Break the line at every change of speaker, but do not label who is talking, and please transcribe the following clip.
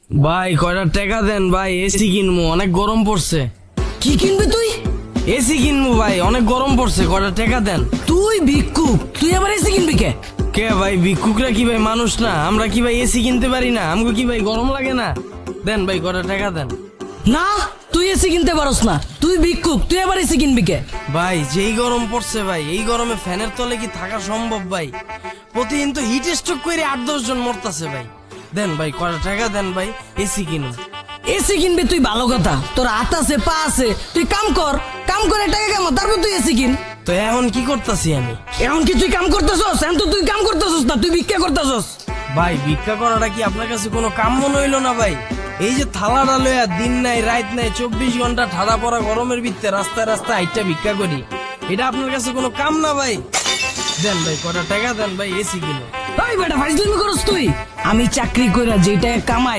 ভাই কয়টা টাকা দেন ভাই, এসি কিনবো, অনেক গরম পড়ছে।
কি কিনবি তুই?
এসি কিনবো ভাই, অনেক গরম পড়ছে, কয়টা টাকা দেন।
তুই ভিক্ষুক, তুই আবার এসি কিনবি কে?
কে ভাই, ভিক্ষুকরা কি ভাই মানুষ না? আমরা কি ভাই এসি কিনতে পারি না? আমাকে কি ভাই গরম লাগে না? দেন ভাই কয়টা টাকা দেন।
না, তুই এসি কিনতে পারস না, তুই ভিক্ষুক, তুই আবার এসি কিনবি কে?
ভাই যেই গরম পড়ছে ভাই, এই গরমে ফ্যানের তলে কি থাকা সম্ভব ভাই? প্রতিদিন তো হিট স্ট্রোক করে 8-10 জন মরতাছে ভাই। দেন ভাই কয়টা টাকা দেন ভাই, এসি কিনুন।
এসি কিনবি তুই ভালো কথা, তোর হাত আছে পা আছে, তুই কাম কর, কাম করে টাকা কামা, তারপর তুই এসি কিন।
তো এখন কি করতাছি আমি?
এখন কি তুই কাম করতেছস? এখন তো তুই কাম করতেছস না, তুই ভিক্ষা করতেছস।
ভাই ভিক্ষা করাটা কি আপনার কাছে কোনো কাম মনে হইলো না ভাই? এই যে থালাটা লইয়া দিন নাই রাত নাই 24 ঘন্টা ঠাড়া পড়া গরমের ভিতরে রাস্তায় রাস্তায় হাইটটা ভিক্ষা করি, এটা আপনার কাছে কোনো কাম না ভাই? দেন ভাই কয়টা টাকা দেন ভাই, এসি কিনো।
ওই বেটা ফাইজলামি করস তুই? আমি চাকরি কইরা যেটা কামাই